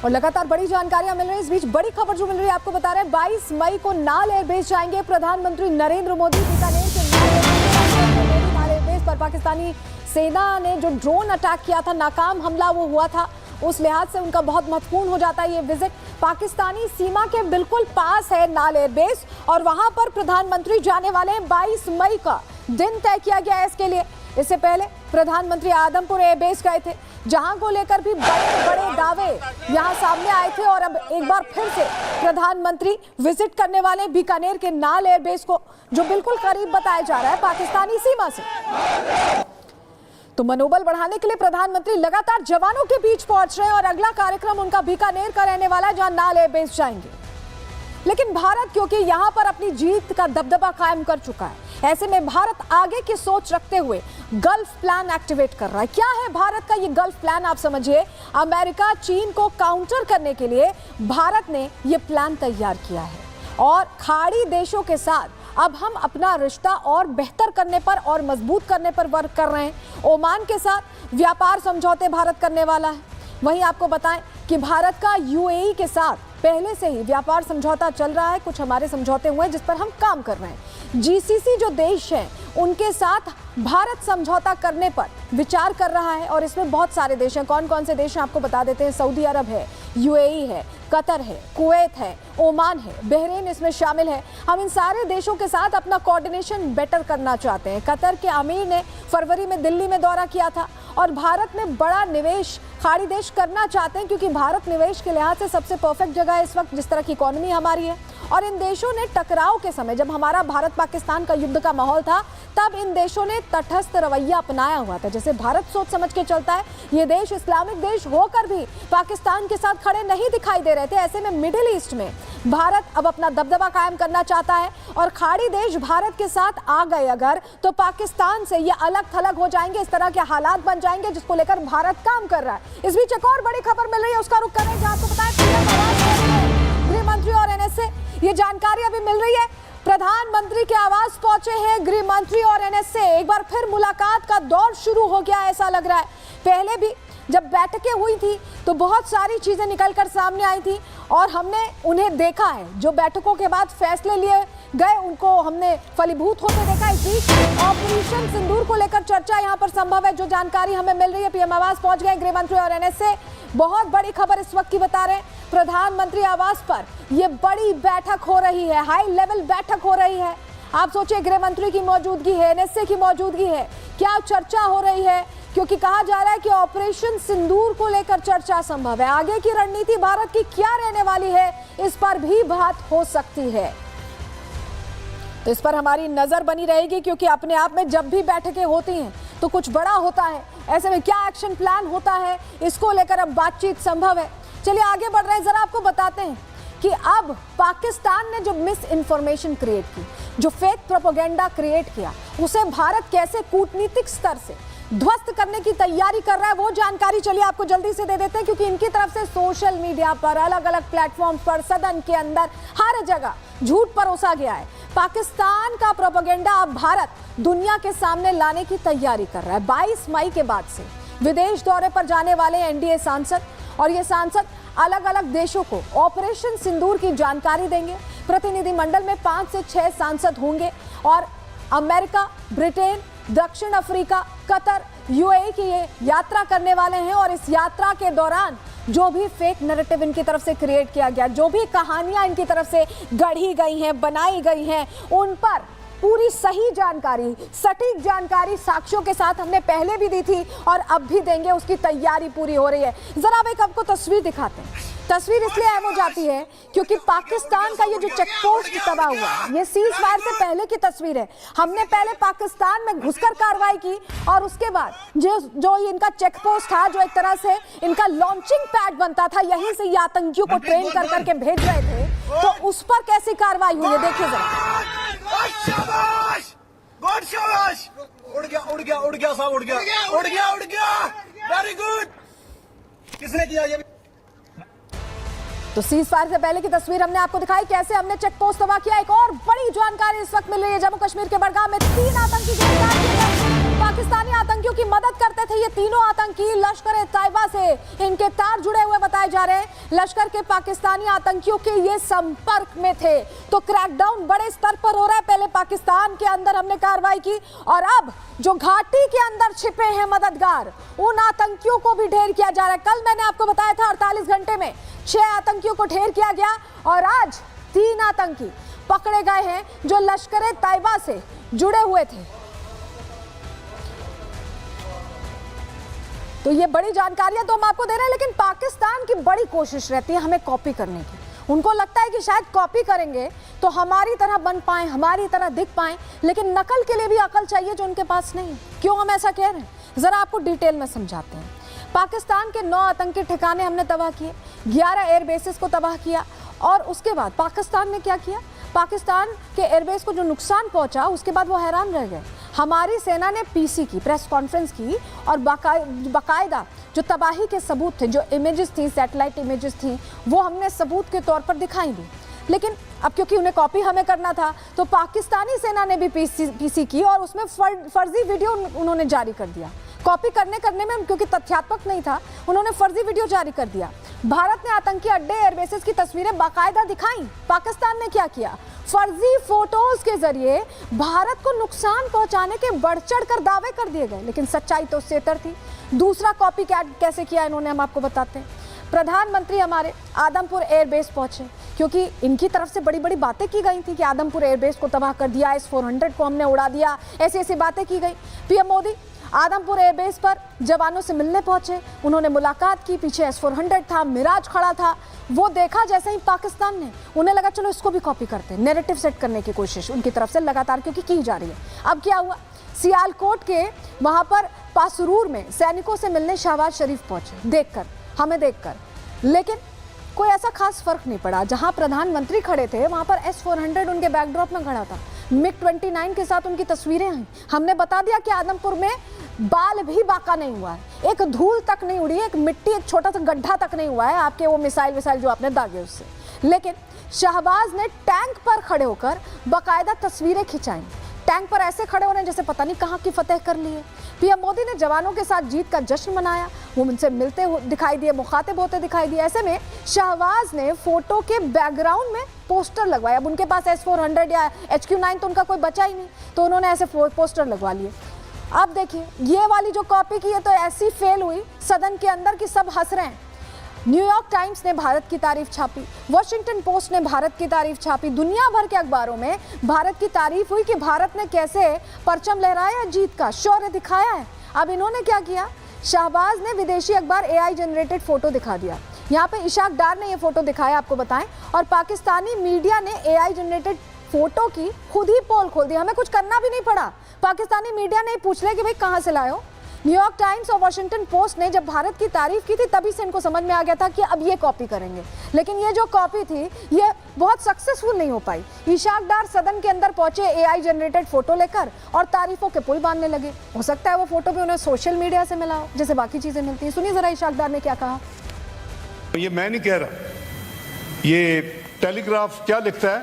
और लगातार बड़ी जानकारियां मिल रही हैं। इस बीच बड़ी खबर जो मिल रही है आपको बता रहे हैं, 22 मई को नाल एयरबेस जाएंगे प्रधानमंत्री नरेंद्र मोदी। बीकानेर के नाल एयरबेस पर पाकिस्तानी सेना ने जो ड्रोन अटैक किया था, नाकाम हमला वो हुआ था, उस लिहाज से उनका बहुत महत्वपूर्ण हो जाता है ये विजिट। पाकिस्तानी सीमा के बिल्कुल पास है नाल एयरबेस और वहां पर प्रधानमंत्री जाने वाले हैं। 22 मई का दिन तय किया गया है इसके लिए। इससे पहले प्रधानमंत्री आदमपुर एयरबेस गए थे, जहां को लेकर भी बड़े बड़े दावे यहां सामने आए थे और अब एक बार फिर से प्रधानमंत्री विजिट करने वाले बीकानेर के नाल एयरबेस को, जो बिल्कुल करीब बताया जा रहा है पाकिस्तानी सीमा से। तो मनोबल बढ़ाने के लिए प्रधानमंत्री लगातार जवानों के बीच पहुंच रहे हैं और अगला कार्यक्रम उनका बीकानेर का रहने वाला है, जहां नाल एयरबेस जाएंगे। लेकिन भारत क्योंकि यहां पर अपनी जीत का दबदबा कायम कर चुका है, ऐसे में भारत आगे की सोच रखते हुए गल्फ प्लान एक्टिवेट कर रहा है। क्या है भारत का ये गल्फ प्लान, आप समझिए। अमेरिका चीन को काउंटर करने के लिए भारत ने ये प्लान तैयार किया है और खाड़ी देशों के साथ अब हम अपना रिश्ता और बेहतर करने पर और मजबूत करने पर वर्क कर रहे हैं। ओमान के साथ व्यापार समझौते भारत करने वाला है। वहीं आपको बताएं कि भारत का यूएई के साथ पहले से ही व्यापार समझौता चल रहा है, कुछ हमारे समझौते हुए जिस पर हम काम कर रहे हैं। जीसीसी जो देश हैं उनके साथ भारत समझौता करने पर विचार कर रहा है और इसमें बहुत सारे देश हैं। कौन कौन से देश हैं आपको बता देते हैं। सऊदी अरब है, यूएई है, कतर है, कुवैत है, ओमान है, बहरीन इसमें शामिल है। हम इन सारे देशों के साथ अपना कोऑर्डिनेशन बेटर करना चाहते हैं। कतर के अमीर ने फरवरी में दिल्ली में दौरा किया था और भारत में बड़ा निवेश खाड़ी देश करना चाहते हैं, क्योंकि भारत निवेश के लिहाज से सबसे परफेक्ट जगह है इस वक्त, जिस तरह की इकोनॉमी हमारी है। और इन देशों ने टकराव के समय, जब हमारा भारत पाकिस्तान का युद्ध का माहौल था, तब इन देशों ने तटस्थ रवैया अपनाया हुआ था। जैसे भारत सोच समझ के चलता है, ये देश इस्लामिक देश होकर भी पाकिस्तान के साथ खड़े नहीं दिखाई दे रहे थे। ऐसे में मिडिल ईस्ट में भारत अब अपना दबदबा कायम करना चाहता है और खाड़ी देश भारत के साथ आ गए अगर, तो पाकिस्तान से ये अलग थलग हो जाएंगे। इस तरह के हालात बन जाएंगे जिसको लेकर भारत काम कर रहा है। इस बीच एक और बड़ी खबर मिल रही है, उसका रुख करें। जहां आपको बताया गृह मंत्री और एनएसए, ये जानकारी अभी मिल रही है। प्रधानमंत्री के आवास पहुंचे हैं गृह मंत्री और एनएसए। एक बार फिर मुलाकात का दौर शुरू हो गया ऐसा लग रहा है। पहले भी जब बैठकें हुई थी तो बहुत सारी चीजें निकलकर सामने आई थी और हमने उन्हें देखा है। जो बैठकों के बाद फैसले लिए गए उनको हमने फलीभूत होते देखा। इस बीच ऑपरेशन सिंदूर को लेकर चर्चा यहां पर संभव है। जो जानकारी हमें मिल रही है, पीएम आवास पहुंच गए गृह मंत्री और एनएसए। बहुत बड़ी खबर इस वक्त की बता रहे हैं, प्रधानमंत्री आवास पर यह बड़ी बैठक हो रही है, हाई लेवल बैठक हो रही है। आप सोचिए, गृह मंत्री की मौजूदगी है, एनएसए की मौजूदगी है, क्या चर्चा हो रही है? क्योंकि कहा जा रहा है कि ऑपरेशन सिंदूर को लेकर चर्चा संभव है। आगे की रणनीति भारत की क्या रहने वाली है, इस पर भी बात हो सकती है। तो इस पर हमारी नजर बनी रहेगी, क्योंकि अपने आप में जब भी बैठकें होती हैं तो कुछ बड़ा होता है। ऐसे में क्या एक्शन प्लान होता है, इसको लेकर अब बातचीत संभव है। चलिए आगे बढ़ रहे हैं, जरा आपको बताते हैं कि अब पाकिस्तान ने जो मिस इन्फॉर्मेशन क्रिएट की, जो फेक प्रोपेगेंडा क्रिएट किया, उसे भारत कैसे कूटनीतिक स्तर से ध्वस्त करने की तैयारी कर रहा है, वो जानकारी चलिए आपको जल्दी से दे देते हैं। क्योंकि इनकी तरफ से सोशल मीडिया पर, अलग अलग प्लेटफॉर्म पर, सदन के अंदर, हर जगह झूठ परोसा गया है। पाकिस्तान का प्रोपेगेंडा अब भारत दुनिया के सामने लाने की तैयारी कर रहा है। 22 मई के बाद से विदेश दौरे पर जाने वाले एनडीए सांसद, और ये सांसद अलग अलग देशों को ऑपरेशन सिंदूर की जानकारी देंगे। प्रतिनिधिमंडल में 5 से 6 सांसद होंगे और अमेरिका, ब्रिटेन, दक्षिण अफ्रीका, कतर, यूएई की ये यात्रा करने वाले हैं। और इस यात्रा के दौरान जो भी फेक नैरेटिव इनकी तरफ से क्रिएट किया गया, जो भी कहानियां इनकी तरफ से गढ़ी गई हैं, बनाई गई हैं, उन पर पूरी सही जानकारी, सटीक जानकारी साक्ष्यों के साथ हमने पहले भी दी थी और अब भी देंगे। उसकी तैयारी पूरी हो रही है। जरा अब एक आपको तस्वीर दिखाते हैं। तस्वीर इसलिए अहम हो जाती है क्योंकि पाकिस्तान का ये जो चेक पोस्ट तबाह हुआ, ये सीज फायर से पहले की तस्वीर है। हमने पहले पाकिस्तान में घुसकर कार्रवाई की और उसके बाद जो इनका चेक पोस्ट था, जो एक तरह से इनका लॉन्चिंग पैड बनता था, यहीं से ये आतंकियों को ट्रेन कर करके भेज रहे थे, तो उस पर कैसी कार्रवाई हुई है देखिए जरा। शाबाश, शाबाश, उड़ गया उड़ गया साहब, उड़ गया। Very good. किसने किया ये? तो सीज फायर से पहले की तस्वीर हमने आपको दिखाई, कैसे हमने चेक पोस्ट तबाह किया। एक और बड़ी जानकारी इस वक्त मिल रही है, जम्मू कश्मीर के बड़गाम में 3 आतंकी गिरफ्तार किए गए। पाकिस्तानी आतंकियों की मदद करते थे ये तीनों आतंकी, लश्कर ए तैयबा से इनके तार जुड़े हुए बताए जा रहे हैं। लश्कर के पाकिस्तानी आतंकियों के ये संपर्क में थे। तो क्रैकडाउन बड़े स्तर पर हो रहा है। पहले पाकिस्तान के अंदर हमने कार्रवाई की और अब जो घाटी के अंदर छिपे हैं मददगार, उन आतंकियों को भी ढेर किया जा रहा है। कल मैंने आपको बताया था 48 घंटे में 6 आतंकियों को ढेर किया गया और आज 3 आतंकी पकड़े गए हैं जो लश्कर ए तैयबा से जुड़े हुए थे। तो ये बड़ी जानकारियां तो हम आपको दे रहे हैं, लेकिन पाकिस्तान की बड़ी कोशिश रहती है हमें कॉपी करने की। उनको लगता है कि शायद कॉपी करेंगे तो हमारी तरह बन पाएं, हमारी तरह दिख पाएं, लेकिन नकल के लिए भी अकल चाहिए जो उनके पास नहीं है। क्यों हम ऐसा कह रहे हैं, जरा आपको डिटेल में समझाते हैं। पाकिस्तान के 9 आतंकी ठिकाने हमने तबाह किए, 11 एयरबेसेस को तबाह किया और उसके बाद पाकिस्तान ने क्या किया, पाकिस्तान के एयरबेस को जो नुकसान पहुंचा उसके बाद वो हैरान रह गए। हमारी सेना ने पीसी की, प्रेस कॉन्फ्रेंस की और बाकायदा जो तबाही के सबूत थे, जो इमेजेस थी, सैटेलाइट इमेजेस थी, वो हमने सबूत के तौर पर दिखाई दी। लेकिन अब क्योंकि उन्हें कॉपी हमें करना था तो पाकिस्तानी सेना ने भी पीसी की और उसमें फर्जी वीडियो उन्होंने जारी कर दिया। कॉपी करने में क्योंकि तथ्यात्मक नहीं था, उन्होंने फर्जी वीडियो जारी कर दिया। भारत ने आतंकी अड्डे, एयरबेसेस की तस्वीरें बाकायदा दिखाई। पाकिस्तान ने क्या किया, फर्जी फोटोज के जरिए भारत को नुकसान पहुंचाने के बढ़ चढ़ कर दावे कर दिए गए, लेकिन सच्चाई तो उससे इतर थी। दूसरा कॉपी कैसे किया इन्होंने, हम आपको बताते हैं। प्रधानमंत्री हमारे आदमपुर एयरबेस पहुंचे क्योंकि इनकी तरफ से बड़ी बड़ी बातें की गई थी कि आदमपुर एयरबेस को तबाह कर दिया, S-400 को हमने उड़ा दिया, ऐसी बातें की गई। पीएम मोदी आदमपुर एयरबेस पर जवानों से मिलने पहुंचे, उन्होंने मुलाकात की। पीछे S-400 था, मिराज खड़ा था, वो देखा जैसे ही पाकिस्तान ने, उन्हें लगा चलो इसको भी कॉपी करते हैं। नैरेटिव सेट करने की कोशिश उनकी तरफ से लगातार क्योंकि की जा रही है। अब क्या हुआ, सियालकोट के वहां पर पासरूर में सैनिकों से मिलने शहबाज शरीफ पहुंचे, हमें देखकर, लेकिन कोई ऐसा खास फर्क नहीं पड़ा। जहां प्रधानमंत्री खड़े थे वहां पर S-400 उनके बैकड्रॉप में खड़ा था, MiG-29 के साथ उनकी तस्वीरें आई। हमने बता दिया कि आदमपुर में बाल भी बाका नहीं हुआ है, एक धूल तक नहीं उड़ी है, एक मिट्टी, एक छोटा सा गड्ढा तक नहीं हुआ है आपके वो मिसाइल जो आपने दागे उससे। लेकिन शहबाज ने टैंक पर खड़े होकर बाकायदा तस्वीरें खिंचाई। टैंक पर ऐसे खड़े हो रहे हैं जैसे पता नहीं कहां की फतेह कर ली है। पीएम मोदी ने जवानों के साथ जीत का जश्न मनाया, वो उनसे मिलते दिखाई दिए, मुखातिब होते दिखाई दिए। ऐसे में शहबाज ने फोटो के बैकग्राउंड में पोस्टर लगवाया। अब उनके पास S-400 या HQ-9 तो उनका कोई बचा ही नहीं, तो उन्होंने ऐसे पोस्टर लगवा लिए। अब देखिए ये वाली जो कॉपी की है तो ऐसी फेल हुई सदन के अंदर कि सब हंस रहे हैं। न्यूयॉर्क टाइम्स ने भारत की तारीफ छापी, वॉशिंगटन पोस्ट ने भारत की तारीफ छापी, दुनिया भर के अखबारों में भारत की तारीफ हुई कि भारत ने कैसे परचम लहराया, जीत का शौर्य दिखाया है। अब इन्होंने क्या किया, शहबाज ने विदेशी अखबार AI जनरेटेड फोटो दिखा दिया। यहाँ पे इशाक डार ने ये फोटो दिखाया आपको बताएं, और पाकिस्तानी मीडिया ने AI जनरेटेड फोटो की खुद ही पोल खोल दी। हमें कुछ करना भी नहीं पड़ा, पाकिस्तानी मीडिया ने पूछ लिया कि भाई कहाँ से लाए हो। न्यूयॉर्क टाइम्स और वॉशिंगटन पोस्ट ने जब भारत की तारीफ की थी तभी से इनको समझ में आ गया था कि अब ये कॉपी करेंगे, लेकिन ये जो कॉपी थी ये बहुत सक्सेसफुल नहीं हो पाई। इशाक डार सदन के अंदर पहुंचे AI जनरेटेड फोटो लेकर और तारीफों के पुल बांधने लगे। हो सकता है वो फोटो भी उन्हें सोशल मीडिया से मिला हो जैसे बाकी चीजें मिलती हैं। सुनिए जरा इशाक डार ने क्या कहा। ये मैं नहीं कह रहा, ये टेलीग्राफ क्या लिखता है,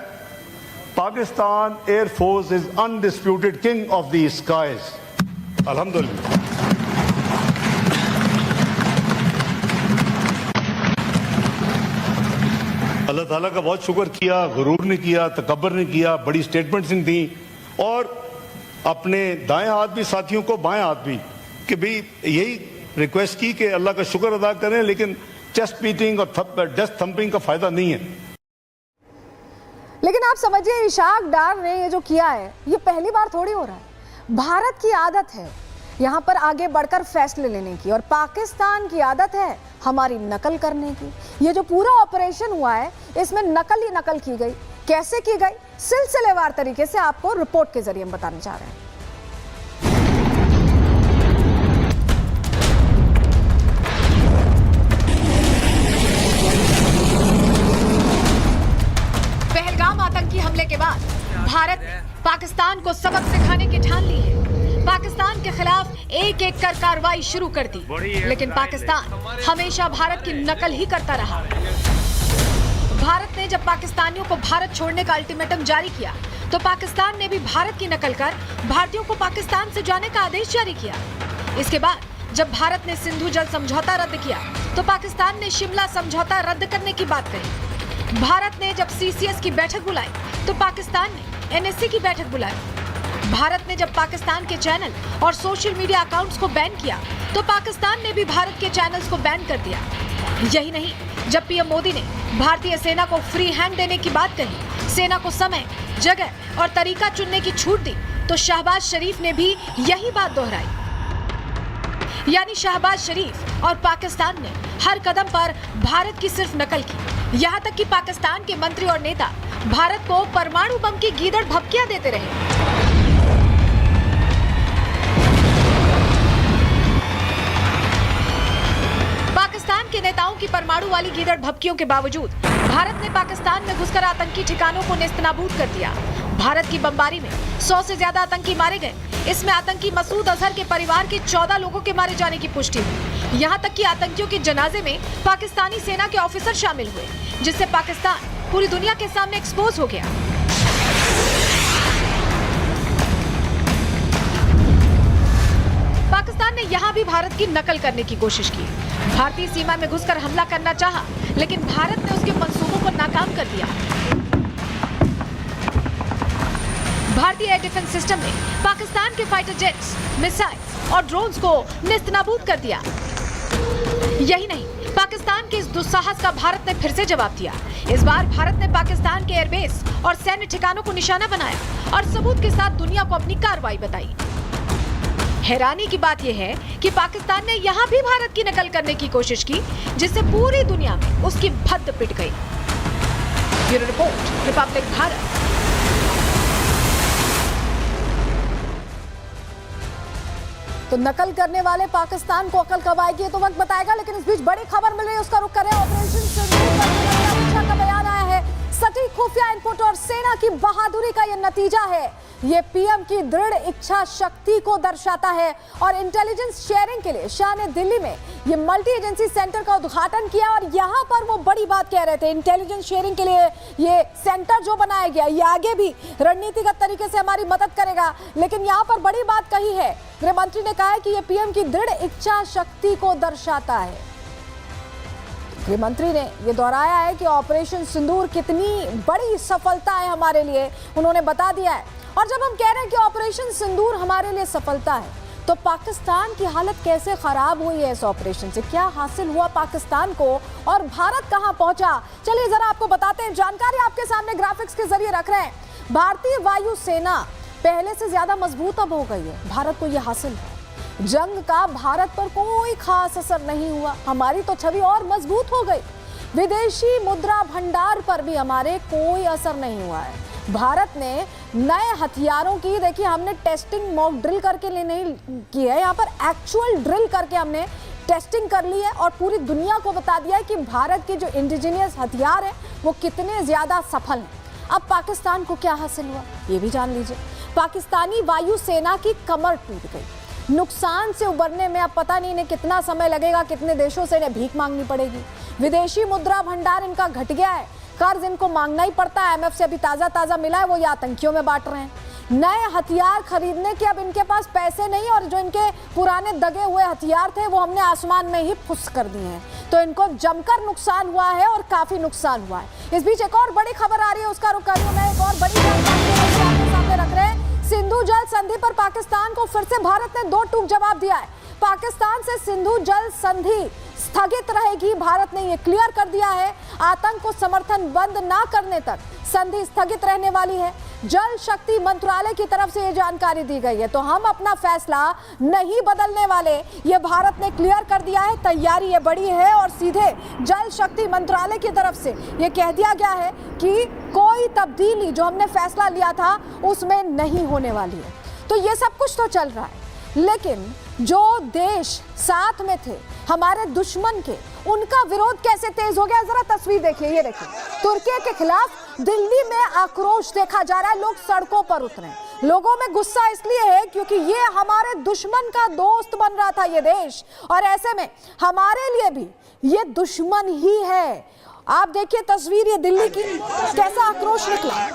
Pakistan air force is undisputed king of the skies. अल्हम्दुलिल्लाह। अल्लाह ताला का बहुत शुक्र किया, गुरूर नहीं किया, तकब्बर नहीं किया, बड़ी स्टेटमेंट्स नहीं थी, और अपने दाएं हाथ भी साथियों को, बाएं हाथ भी, कि भाई यही रिक्वेस्ट की कि अल्लाह का शुक्र अदा करें, लेकिन चेस्ट बीटिंग और डेस्क थंपिंग का फायदा नहीं है। लेकिन आप समझिए इशाक डार ने ये जो किया है ये पहली बार थोड़ी हो रहा है। भारत की आदत है यहाँ पर आगे बढ़कर फैसले लेने की, और पाकिस्तान की आदत है हमारी नकल करने की। ये जो पूरा ऑपरेशन हुआ है इसमें नकल ही नकल की गई। कैसे की गई, सिलसिलेवार तरीके से आपको रिपोर्ट के जरिए हम बताने जा रहे हैं। आतंकी हमले के बाद भारत ने पाकिस्तान को सबक सिखाने की ठान ली है। पाकिस्तान के खिलाफ एक एक कर कार्रवाई शुरू कर दी, लेकिन पाकिस्तान हमेशा भारत की नकल ही करता रहा। भारत ने जब पाकिस्तानियों को भारत छोड़ने का अल्टीमेटम जारी किया तो पाकिस्तान ने भी भारत की नकल कर भारतीयों को पाकिस्तान से जाने का आदेश जारी किया। इसके बाद जब भारत ने सिंधु जल समझौता रद्द किया तो पाकिस्तान ने शिमला समझौता रद्द करने की बात कही। भारत ने जब सीसीएस की बैठक बुलाई तो पाकिस्तान ने एनएससी की बैठक बुलाई। भारत ने जब पाकिस्तान के चैनल और सोशल मीडिया अकाउंट्स को बैन किया तो पाकिस्तान ने भी भारत के चैनल्स को बैन कर दिया। यही नहीं, जब पीएम मोदी ने भारतीय सेना को फ्री हैंड देने की बात कही, सेना को समय, जगह और तरीका चुनने की छूट दी, तो शहबाज शरीफ ने भी यही बात दोहराई। यानी शहबाज शरीफ और पाकिस्तान ने हर कदम पर भारत की सिर्फ नकल की। यहाँ तक कि पाकिस्तान के मंत्री और नेता भारत को परमाणु बम की गीदड़ भभकियां देते रहे। पाकिस्तान के नेताओं की परमाणु वाली गीदड़ भभकियों के बावजूद भारत ने पाकिस्तान में घुसकर आतंकी ठिकानों को नेस्तनाबूद कर दिया। भारत की बमबारी में 100 से ज्यादा आतंकी मारे गए। इसमें आतंकी मसूद अजहर के परिवार के 14 लोगों के मारे जाने की पुष्टि हुई। यहाँ तक कि आतंकियों के जनाजे में पाकिस्तानी सेना के ऑफिसर शामिल हुए, जिससे पाकिस्तान पूरी दुनिया के सामने एक्सपोज हो गया। पाकिस्तान ने यहाँ भी भारत की नकल करने की कोशिश की। भारतीय सीमा में घुसकर हमला करना चाहा, लेकिन भारत ने उसके मंसूबों को नाकाम कर दिया। भारतीय एयर डिफेंस सिस्टम ने पाकिस्तान के फाइटर जेट्स, मिसाइल्स और ड्रोन्स को नेस्तनाबूद कर दिया। यही नहीं, पाकिस्तान के इस दुस्साहस का भारत ने फिर से जवाब दिया। इस बार भारत ने पाकिस्तान के एयरबेस और सैन्य ठिकानों को निशाना बनाया और सबूत के साथ दुनिया को अपनी कार्रवाई बताई। हैरानी की बात यह है कि पाकिस्तान ने यहाँ भी भारत की नकल करने की कोशिश की, जिससे पूरी दुनिया में उसकी भद्द पिट गई। Bureau report, Republic Bharat. तो नकल करने वाले पाकिस्तान को अकल कब आएगी तो वक्त बताएगा, लेकिन इस बीच बड़ी खबर मिल रही है, उसका रुख करें। ऑपरेशन सिंदूर पर अमित शाह का बयान आया है। सटीक खुफिया इनपुट और सेना की बहादुरी का यह नतीजा है। ये पीएम की दृढ़ इच्छा शक्ति को दर्शाता है। और इंटेलिजेंस शेयरिंग के लिए शाह ने दिल्ली में ये मल्टी एजेंसी सेंटर का उद्घाटन किया और यहाँ पर वो बड़ी बात कह रहे थे। इंटेलिजेंस शेयरिंग के लिए ये सेंटर जो बनाया गया, ये आगे भी रणनीतिगत तरीके से हमारी मदद करेगा। लेकिन यहाँ पर बड़ी बात कही है, गृह मंत्री ने कहा है कि ये पीएम की दृढ़ इच्छा शक्ति को दर्शाता है। गृह मंत्री ने ये दोहराया है कि ऑपरेशन सिंदूर कितनी बड़ी सफलता है हमारे लिए, उन्होंने बता दिया है। और जब हम कह रहे हैं कि ऑपरेशन सिंदूर हमारे लिए सफलता है, तो पाकिस्तान की हालत कैसे खराब हुई है इस ऑपरेशन से, क्या हासिल हुआ पाकिस्तान को और भारत कहां पहुंचा, चलिए जरा आपको बताते हैं। जानकारी आपके सामने ग्राफिक्स के जरिए रख रहे हैं। भारतीय वायु सेना पहले से ज्यादा मजबूत अब हो गई है। भारत को यह हासिल है। जंग का भारत पर कोई खास असर नहीं हुआ, हमारी तो छवि और मजबूत हो गई। विदेशी मुद्रा भंडार पर भी हमारे कोई असर नहीं हुआ है। भारत ने नए हथियारों की, देखिए हमने टेस्टिंग मॉक ड्रिल करके नहीं की है, यहाँ पर एक्चुअल ड्रिल करके हमने टेस्टिंग कर ली है और पूरी दुनिया को बता दिया है कि भारत के जो इंडिजीनियस हथियार हैं वो कितने ज्यादा सफल हैं। अब पाकिस्तान को क्या हासिल हुआ ये भी जान लीजिए। पाकिस्तानी वायु सेना की कमर टूट गई। नुकसान से उबरने में अब पता नहीं इन्हें कितना समय लगेगा, कितने देशों से इन्हें भीख मांगनी पड़ेगी। विदेशी मुद्रा भंडार इनका घट गया है, कर्ज इनको मांगना ही पड़ता है। IMF से अभी ताजा मिला है, वो ये आतंकियों में बांट रहे हैं। नए हथियार खरीदने के अब इनके पास पैसे नहीं, और जो इनके पुराने दगे हुए हथियार थे वो हमने आसमान में ही फुस कर दिए हैं। तो इनको जमकर नुकसान हुआ है और काफी नुकसान हुआ है। इस बीच एक और बड़ी खबर आ रही है, उसका रुख करिए। मैं एक और बड़ी जानकारी आपके सामने रख रहे हैं। सिंधु जल संधि पर पाकिस्तान को फिर से भारत ने दो टूक जवाब दिया है। पाकिस्तान से सिंधु जल संधि स्थगित रहेगी, भारत ने ये क्लियर कर दिया है। आतंक को समर्थन बंद ना करने तक संधि स्थगित रहने वाली है। जल शक्ति मंत्रालय की तरफ से ये जानकारी दी गई है। तो हम अपना फैसला नहीं बदलने वाले, ये भारत ने क्लियर कर दिया है। तैयारी ये बड़ी है और सीधे जल शक्ति मंत्रालय की तरफ से ये कह दिया गया है कि कोई तब्दीली जो हमने फैसला लिया था उसमें नहीं होने वाली है। तो ये सब कुछ तो चल रहा है, लेकिन जो देश साथ में थे हमारे दुश्मन के, उनका विरोध कैसे तेज हो गया, जरा तस्वीर देखिए। ये देखिए, तुर्की के खिलाफ दिल्ली में आक्रोश देखा जा रहा है, लोग सड़कों पर उतरे। लोगों में गुस्सा इसलिए है क्योंकि ये हमारे दुश्मन का दोस्त बन रहा था ये देश, और ऐसे में हमारे लिए भी ये दुश्मन ही है। आप देखिए तस्वीर ये दिल्ली की, कैसा आक्रोश निकला।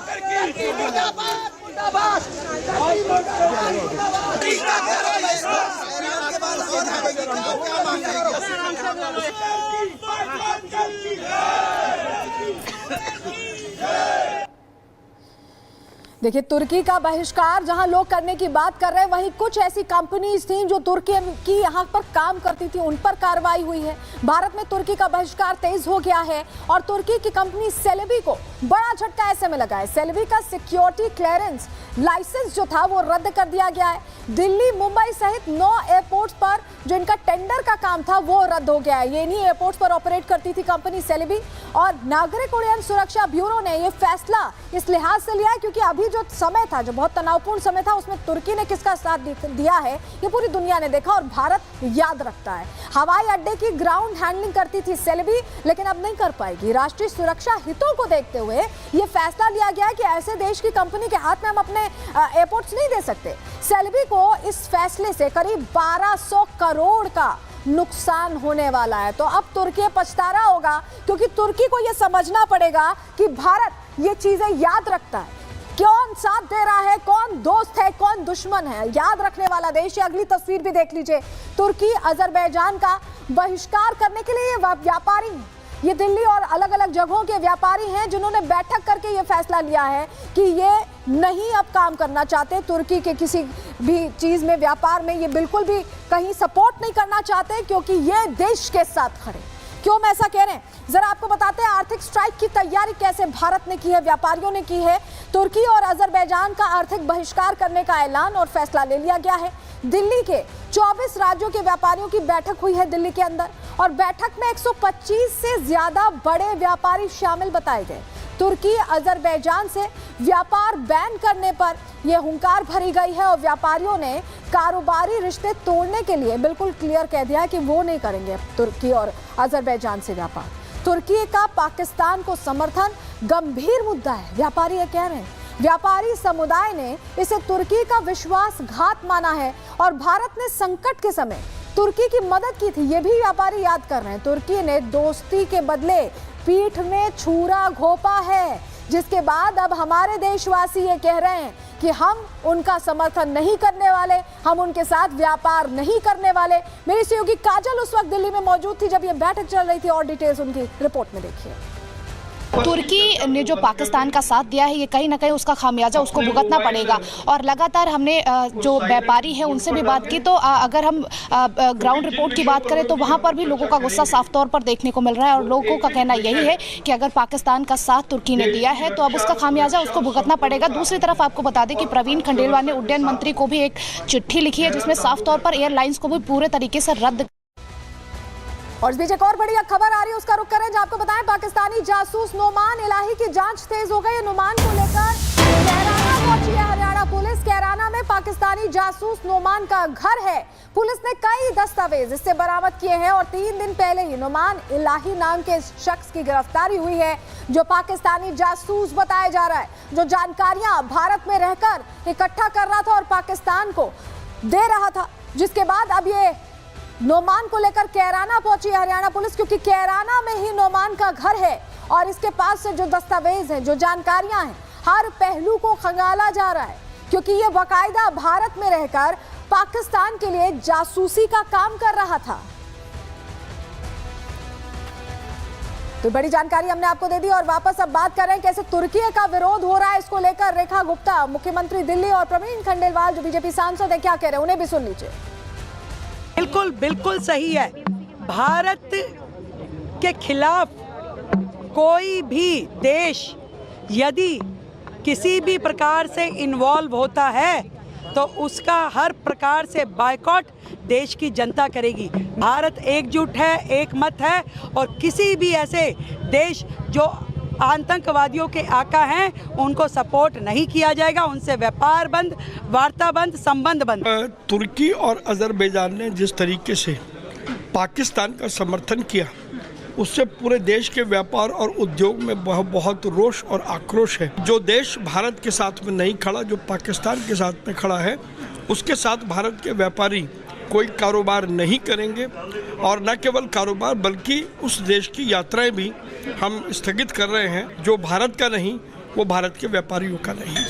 देखिए तुर्की का बहिष्कार जहां लोग करने की बात कर रहे हैं, वहीं कुछ ऐसी कंपनीज थी जो तुर्की की यहां पर काम करती थी, उन पर कार्रवाई हुई है। भारत में तुर्की का बहिष्कार तेज हो गया है और तुर्की की कंपनी सेलेबी को बड़ा झटका ऐसे में लगा है। सेलेबी का सिक्योरिटी क्लियरेंस लाइसेंस जो था वो रद्द कर दिया गया है। दिल्ली, मुंबई सहित 9 एयरपोर्ट्स पर जो इनका टेंडर का काम था वो रद्द हो गया है। ये इन्हीं एयरपोर्ट्स पर ऑपरेट करती थी कंपनी सेलेबी, और नागरिक उड्डयन सुरक्षा ब्यूरो ने ये फैसला इस लिहाज से लिया है क्योंकि अभी जो समय था, जो बहुत तनावपूर्ण समय था, उसमें तुर्की ने किसका साथ दिया है ये पूरी दुनिया ने देखा और भारत याद रखता है। हवाई अड्डे की ग्राउंड हैंडलिंग करती थी सेलेबी, लेकिन अब नहीं कर पाएगी। राष्ट्रीय सुरक्षा हितों को देखते हुए ये फैसला लिया गया कि ऐसे देश की कंपनी के हाथ में हम अपने एयरपोर्ट्स नहीं दे सकते। सेलेबी को इस फैसले से करीब 1200 करोड़ का नुकसान होने वाला है। तो अब तुर्की पछता रहा होगा क्योंकि तुर्की को यह समझना पड़ेगा कि भारत ये चीजें याद रखता है, कौन साथ दे रहा है, कौन दोस्त है, कौन दुश्मन है, याद रखने वाला देश है। अगली तस्वीर भी देख लीजिए, तुर्की अजरबैजान का बहिष्कार करने के लिए व्यापारी, ये दिल्ली और अलग अलग जगहों के व्यापारी हैं जिन्होंने बैठक करके ये फैसला लिया है कि ये नहीं अब काम करना चाहते तुर्की के किसी भी चीज में, व्यापार में ये बिल्कुल भी कहीं सपोर्ट नहीं करना चाहते क्योंकि ये देश के साथ खड़े। क्यों हम ऐसा कह रहे हैं, जरा आपको बताते हैं आर्थिक स्ट्राइक की तैयारी कैसे भारत ने की है, व्यापारियों ने की है। तुर्की और अजरबैजान का आर्थिक बहिष्कार करने का ऐलान और फैसला ले लिया गया है। दिल्ली के 24 राज्यों के व्यापारियों की बैठक हुई है दिल्ली के अंदर, और बैठक में 125 से ज्यादा बड़े व्यापारी शामिल बताए गए। तुर्की अजरबैजान से व्यापार बैन करने पर यह हुंकार भरी गई है और व्यापारियों ने कारोबारी रिश्ते तोड़ने के लिए बिल्कुल क्लियर कह दिया है कि वो नहीं करेंगे तुर्की और अजरबैजान से व्यापार। तुर्की का पाकिस्तान को समर्थन गंभीर मुद्दा है, व्यापारी ये कह रहे हैं। व्यापारी समुदाय ने इसे तुर्की का विश्वासघात माना है और भारत ने संकट के समय तुर्की की मदद की थी, ये भी व्यापारी याद कर रहे हैं। तुर्की ने दोस्ती के बदले पीठ में छुरा घोंपा है, जिसके बाद अब हमारे देशवासी ये कह रहे हैं कि हम उनका समर्थन नहीं करने वाले, हम उनके साथ व्यापार नहीं करने वाले। मेरी सहयोगी काजल उस वक्त दिल्ली में मौजूद थी जब ये बैठक चल रही थी, और डिटेल्स उनकी रिपोर्ट में देखिए। तुर्की ने जो पाकिस्तान का साथ दिया है, ये कहीं ना कहीं उसका खामियाजा उसको भुगतना पड़ेगा। और लगातार हमने जो व्यापारी हैं उनसे भी बात की, तो अगर हम ग्राउंड रिपोर्ट की बात करें तो वहाँ पर भी लोगों का गुस्सा साफ तौर पर देखने को मिल रहा है, और लोगों का कहना यही है कि अगर पाकिस्तान का साथ तुर्की ने दिया है तो अब उसका खामियाजा उसको भुगतना पड़ेगा। दूसरी तरफ आपको बता दें कि प्रवीण खंडेलवाल ने उड्डयन मंत्री को भी एक चिट्ठी लिखी है जिसमें साफ तौर पर एयरलाइंस को भी पूरे तरीके से रद्द। और इस बीच एक और बड़ी खबर आ रही है, उसका रुख करें। जहां आपको बताएं पाकिस्तानी जासूस नोमान इलाही की जांच तेज हो गई। नोमान को लेकर कैराना पहुंची है हरियाणा पुलिस। कैराना में पाकिस्तानी जासूस नोमान का घर है। पुलिस ने कई दस्तावेज इससे बरामद किए हैं और 3 दिन पहले ही नोमान इलाही नाम के शख्स की गिरफ्तारी हुई है, जो पाकिस्तानी जासूस बताया जा रहा है, जो जानकारियां भारत में रहकर इकट्ठा कर रहा था और पाकिस्तान को दे रहा था। जिसके बाद अब ये नोमान को लेकर कैराना पहुंची है हरियाणा पुलिस, क्योंकि कैराना में ही नोमान का घर है और इसके पास से जो दस्तावेज हैं, जो जानकारियां हैं, हर पहलू को खंगाला जा रहा है, क्योंकि ये बाकायदा भारत में रहकर पाकिस्तान के लिए जासूसी का काम कर रहा था। तो बड़ी जानकारी हमने आपको दे दी और वापस अब बात कर रहे हैं कैसे तुर्की का विरोध हो रहा है। इसको लेकर रेखा गुप्ता, मुख्यमंत्री दिल्ली, और प्रवीण खंडेलवाल जो बीजेपी सांसद है, क्या कह रहे हैं, उन्हें भी सुन लीजिए। बिल्कुल बिल्कुल सही है। भारत के खिलाफ कोई भी देश यदि किसी भी प्रकार से इन्वॉल्व होता है तो उसका हर प्रकार से बायकॉट देश की जनता करेगी। भारत एकजुट है, एक मत है, और किसी भी ऐसे देश जो आतंकवादियों के आका हैं उनको सपोर्ट नहीं किया जाएगा। उनसे व्यापार बंद, वार्ता बंद, संबंध बंद। तुर्की और अजरबैजान ने जिस तरीके से पाकिस्तान का समर्थन किया उससे पूरे देश के व्यापार और उद्योग में बहुत रोष और आक्रोश है। जो देश भारत के साथ में नहीं खड़ा, जो पाकिस्तान के साथ में खड़ा है, उसके साथ भारत के व्यापारी कोई कारोबार नहीं करेंगे और न केवल कारोबार बल्कि उस देश की यात्राएं भी हम स्थगित कर रहे हैं। जो भारत का नहीं वो भारत के व्यापारियों का नहीं।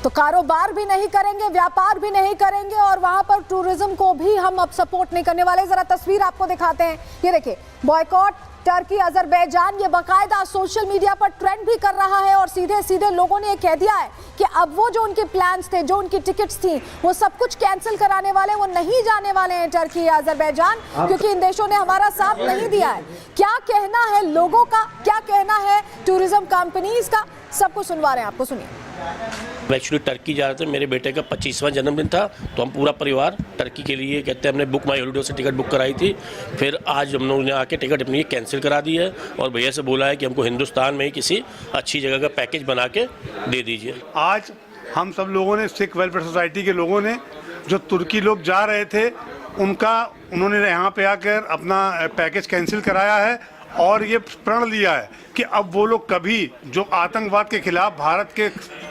तो कारोबार भी नहीं करेंगे, व्यापार भी नहीं करेंगे और वहां पर टूरिज्म को भी हम अब सपोर्ट नहीं करने वाले। जरा तस्वीर आपको दिखाते हैं, ये देखिए, बॉयकॉट टर्की अजरबैजान, ये बाकायदा सोशल मीडिया पर ट्रेंड भी कर रहा है और सीधे सीधे लोगों ने ये कह दिया है कि अब वो जो उनके प्लान्स थे, जो उनकी टिकट्स थी, वो सब कुछ कैंसिल कराने वाले, वो नहीं जाने वाले हैं टर्की या अजरबैजान, क्योंकि इन देशों ने हमारा साथ नहीं दिया है। क्या कहना है लोगों का, क्या कहना है टूरिज्म कंपनीज का, सब कुछ सुनवा रहे हैं आपको, सुनिए। एक्चुअली टर्की जा रहे थे, मेरे बेटे का 25वां जन्मदिन था, तो हम पूरा परिवार टर्की के लिए कहते हैं हमने बुक माई हॉलीडे से टिकट बुक कराई थी। फिर आज हम लोगों ने आके टिकट अपनी कैंसिल करा दी है और भैया से बोला है कि हमको हिंदुस्तान में ही किसी अच्छी जगह का पैकेज बना के दे दीजिए। आज हम सब लोगों ने, सिख वेलफेयर सोसाइटी के लोगों ने, जो तुर्की लोग जा रहे थे उन्होंने यहाँ पे आकर अपना पैकेज कैंसिल कराया है और ये प्रण लिया है कि अब वो लोग कभी जो आतंकवाद के खिलाफ, भारत के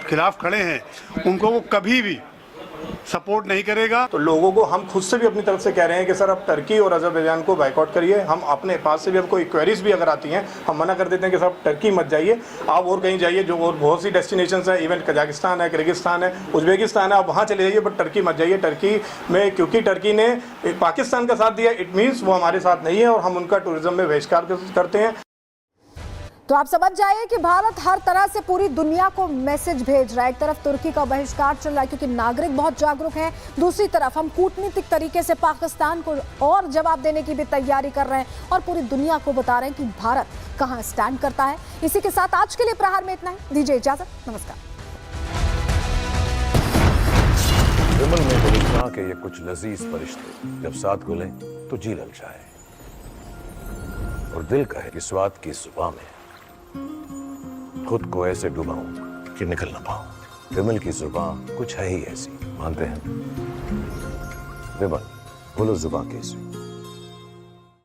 खिलाफ खड़े हैं, उनको वो कभी भी सपोर्ट नहीं करेगा। तो लोगों को हम खुद से भी अपनी तरफ से कह रहे हैं कि सर अब टर्की और अजरबैजान को बाइकआउट करिए। हम अपने पास से भी अब कोई क्वेरीज भी अगर आती हैं, हम मना कर देते हैं कि सर टर्की मत जाइए, आप और कहीं जाइए, जो और बहुत सी डेस्टिनेशंस है, इवन कजाकिस्तान है, किर्गिस्तान है, उज्बेकिस्तान है, आप वहाँ चले जाइए, बट टर्की मत जाइए। टर्की में क्योंकि टर्की ने पाकिस्तान का साथ दिया, इट मीन्स वो हमारे साथ नहीं है और हम उनका टूरिज्म में बहिष्कार करते हैं। तो आप समझ जाइए कि भारत हर तरह से पूरी दुनिया को मैसेज भेज रहा है। एक तरफ तुर्की का बहिष्कार चल रहा है क्योंकि नागरिक बहुत जागरूक हैं, दूसरी तरफ हम कूटनीतिक तरीके से पाकिस्तान को और जवाब देने की भी तैयारी कर रहे हैं और पूरी दुनिया को बता रहे हैं कि भारत कहां स्टैंड करता है। इसी के साथ आज के लिए प्रहार में इतना ही, दीजिए इजाजत, नमस्कार। विमल में गुलिस्तां के ये कुछ लजीज फरिश्ते जब साथ घुलें तो जी ललचाए और दिल कहे कि स्वाद की जुबान में खुद को ऐसे डुबाऊं कि निकल ना पाऊं। विमल की जुबान कुछ है ही ऐसी, मानते हैं? विमल, बोलो जुबान कैसी?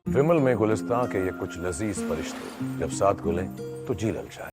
विमल में गुलिस्तां के ये कुछ लजीज फरिश्ते जब साथ घुलें तो जी ललचाए।